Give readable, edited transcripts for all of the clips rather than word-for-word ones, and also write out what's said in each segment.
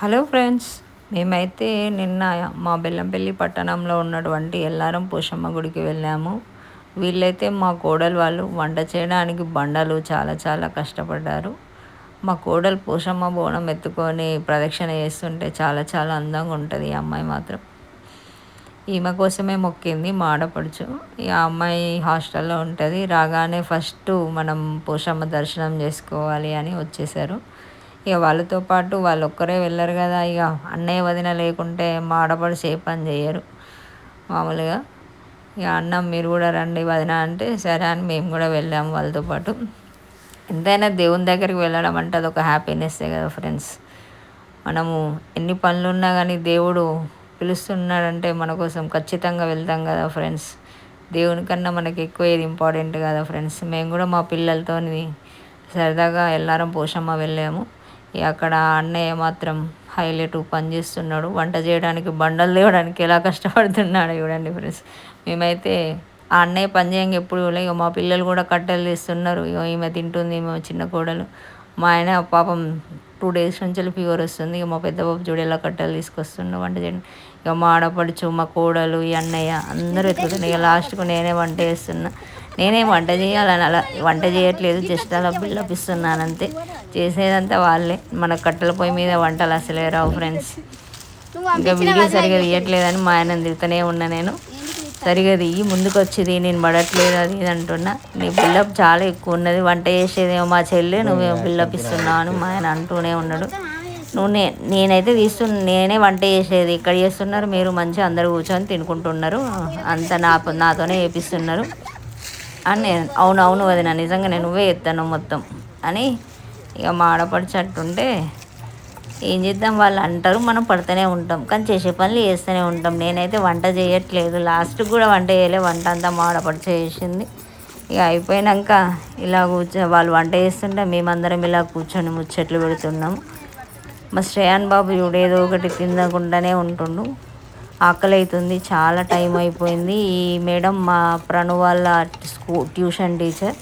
Hello friends, మేమైతే నిన్న మా బెల్లంపల్లి పట్టణంలో ఉన్నటువంటి ఎల్లారం పోషమ్మ గుడికి వెళ్ళాము. వీళ్ళైతే మా కోడలు వాళ్ళు వంట చేయడానికి బండలు చాలా చాలా కష్టపడ్డారు. మా కోడలు పోషమ్మ బోనం ఎత్తుకొని ప్రదక్షిణ చేస్తుంటే చాలా చాలా అందంగా ఉంటుంది. ఈ అమ్మాయి మాత్రం ఈమె కోసమే మొక్కింది మా ఆడపడుచు. ఈ అమ్మాయి హాస్టల్లో ఉంటుంది. రాగానే ఫస్ట్ మనం పోషమ్మ దర్శనం చేసుకోవాలి అని వచ్చేసారు. ఇక వాళ్ళతో పాటు వాళ్ళు ఒక్కరే వెళ్ళరు కదా, ఇక అన్నయ్య వదిన లేకుంటే మా ఆడపడుచు ఏ పని చేయరు మామూలుగా. ఇక అన్నం మీరు కూడా రండి వదిన అంటే సరే అని మేము కూడా వెళ్ళాము వాళ్ళతో పాటు. ఎంతైనా దేవుని దగ్గరికి వెళ్ళడం అంటే అదొక హ్యాపీనెస్సే కదా ఫ్రెండ్స్. మనము ఎన్ని పనులున్నా కానీ దేవుడు పిలుస్తున్నాడంటే మన కోసం ఖచ్చితంగా వెళ్తాం కదా ఫ్రెండ్స్. దేవుని కన్నా మనకి ఎక్కువ ఏది ఇంపార్టెంట్ కదా ఫ్రెండ్స్. మేము కూడా మా పిల్లలతో సరదాగా ఎల్లారం పోషమ్మ వెళ్ళాము. అక్కడ అన్నయ్య మాత్రం హైలైట్ పని చేస్తున్నాడు. వంట చేయడానికి బండలు తేవడానికి ఎలా కష్టపడుతున్నాడు చూడండి ఫ్రెండ్స్. మేమైతే ఆ అన్నయ్య పని చేయంగా ఎప్పుడు ఇక మా పిల్లలు కూడా కట్టెలు తీస్తున్నారు. ఇక ఈమె తింటుంది, ఈమె చిన్న కోడలు. మా ఆయన పాపం 2 days నుంచి ఫీవర్ వస్తుంది. ఇక మా పెద్ద బాబు చూడు ఎలా కట్టెలు తీసుకొస్తుండో వంట చేయండి. ఇక మా ఆడపడుచు, మా కోడలు, ఈ అన్నయ్య అందరూ ఎత్తుకుతున్నాయి. ఇక లాస్ట్కు నేనే వంట చేస్తున్నా. నేనే వంట చేయాలని అలా వంట చేయట్లేదు, జస్ట్ అలా బిల్డప్ ఇస్తున్నాను అంతే. చేసేదంతా వాళ్ళే. మన కట్టెల పొయ్యి మీద వంటలు అసలే రావు ఫ్రెండ్స్. ఇంకా వీడియో సరిగా తీయట్లేదని మా ఆయన తిరుగుతూనే ఉన్నా. నేను సరిగా తీయి ముందుకు వచ్చేది, నేను పడట్లేదు అది ఇది అంటున్నా. నీ బిల్డప్ చాలా ఎక్కువ ఉన్నది, వంట చేసేదేమో మా చెల్లె, నువ్వేమో బిల్డప్ ఇస్తున్నావు అని మా ఆయన అంటూనే ఉన్నాడు. నేనైతే నేనే వంట చేసేది, ఇక్కడ చేస్తున్నారు మీరు మంచిగా అందరూ కూర్చొని తినుకుంటున్నారు, అంత నాతోనే చేపిస్తున్నారు అని నేను అవును వదిన నిజంగా నువ్వే ఎత్తాను మొత్తం అని ఇక మా ఆడపడిచట్టుంటే ఏం చేద్దాం, వాళ్ళు అంటారు, మనం పడుతూనే ఉంటాం, కానీ చేసే పనులు చేస్తూనే ఉంటాం. నేనైతే వంట చేయట్లేదు, లాస్ట్కి కూడా వంట చేయలే, వంట అంతా మా ఆడపడి చేసింది. ఇక అయిపోయాక ఇలా వాళ్ళు వంట చేస్తుంటే మేమందరం ఇలా కూర్చొని ముచ్చట్లు పెడుతున్నాము. మా శ్రేయాన్ బాబు ఏదో ఒకటి తినకుండానే ఉంటుండు. ఆకలి అవుతుంది, చాలా టైం అయిపోయింది. ఈ మేడం మా ప్రణు వాళ్ళ ట్యూషన్ టీచర్,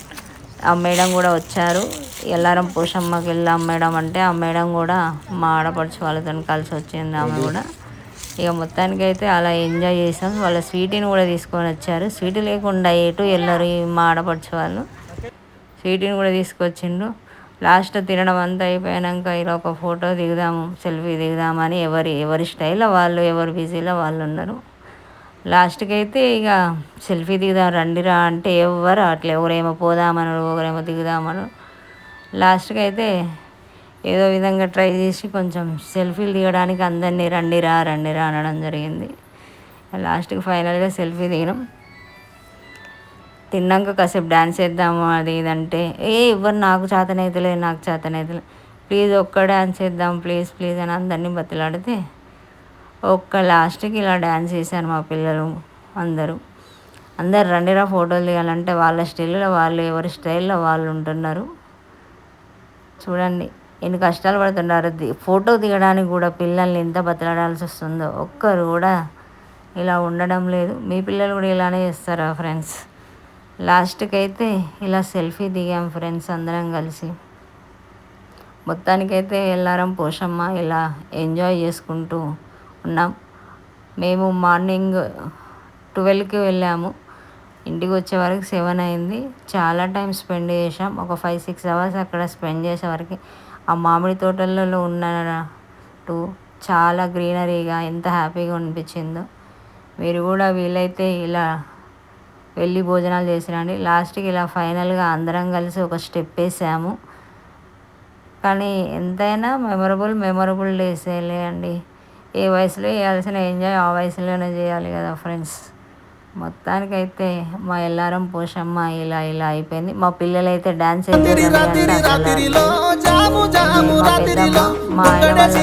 ఆ మేడం కూడా వచ్చారు. ఎల్లారం పోషమ్మకి వెళ్ళాం మేడం అంటే ఆ మేడం కూడా మా ఆడపడుచు వాళ్ళతో కలిసి వచ్చింది ఆమె కూడా. ఇక మొత్తానికి అయితే అలా ఎంజాయ్ చేసాం. వాళ్ళ స్వీటీని కూడా తీసుకొని వచ్చారు. స్వీటీ లేకుండా ఎటు వెళ్ళరు మా ఆడపడుచు వాళ్ళు. స్వీటీని కూడా తీసుకొచ్చిండు. లాస్ట్ తినడం అంతా అయిపోయాక ఇలా ఒక ఫోటో దిగుదాము, సెల్ఫీ దిగుదామని ఎవరి స్టైల్లో వాళ్ళు, ఎవరు బిజీలో వాళ్ళు ఉన్నారు. లాస్ట్కి అయితే ఇక సెల్ఫీ దిగుదాం రండిరా అంటే ఎవరు అట్లా, ఎవరేమో పోదామన్నారు, ఒకరేమో దిగుదామన్నారు. లాస్ట్కి అయితే ఏదో విధంగా ట్రై చేసి కొంచెం సెల్ఫీలు దిగడానికి అందరినీ రండిరా అనడం జరిగింది. లాస్ట్కి ఫైనల్గా సెల్ఫీ దిగినాం. తిన్నాక కాసేపు డ్యాన్స్ వేద్దాము అది ఇదంటే ఎవరు నాకు చేతనైతలే ప్లీజ్ ఒక్క డ్యాన్స్ వేద్దాం ప్లీజ్ అని అందరినీ బతిలాడితే లాస్ట్కి ఇలా డ్యాన్స్ చేశారు మా పిల్లలు. అందరూ రండిరా ఫోటోలు దిగాలంటే వాళ్ళ స్టైల్లో వాళ్ళు, ఎవరి స్టైల్లో వాళ్ళు ఉంటున్నారు. చూడండి ఎన్ని కష్టాలు పడుతున్నారు. ఫోటో దిగడానికి కూడా పిల్లల్ని ఎంత బతిలాడాల్సి వస్తుందో. ఒక్కరు కూడా ఇలా ఉండడం లేదు. మీ పిల్లలు కూడా ఇలానే చేస్తారా ఫ్రెండ్స్? లాస్ట్కి అయితే ఇలా సెల్ఫీ దిగాం ఫ్రెండ్స్ అందరం కలిసి. మొత్తానికైతే ఎల్లారం పోషమ్మ ఇలా ఎంజాయ్ చేసుకుంటూ ఉన్నాం. మేము మార్నింగ్ 12కి వెళ్ళాము, ఇంటికి వచ్చే వరకు 7 అయింది. చాలా టైం స్పెండ్ చేసాం. ఒక 5-6 hours అక్కడ స్పెండ్ చేసే వరకు ఆ మామిడి తోటలలో ఉన్నట్టు చాలా గ్రీనరీగా ఎంత హ్యాపీగా అనిపించిందో. మీరు కూడా వీలైతే ఇలా వెళ్ళి భోజనాలు చేసిరండి. లాస్ట్కి ఇలా ఫైనల్గా అందరం కలిసి ఒక స్టెప్ వేసాము. కానీ ఎంతైనా మెమరబుల్ డేసేలే అండి. ఏ వయసులో చేయాల్సిన ఎంజాయ్ ఆ వయసులోనే చేయాలి కదా ఫ్రెండ్స్. మొత్తానికైతే మా ఎల్లారం పోషమ్మ ఇలా అయిపోయింది. మా పిల్లలైతే డ్యాన్స్ మా పెద్దమ్మ మా ఆయన వాళ్ళ డ్యాన్స్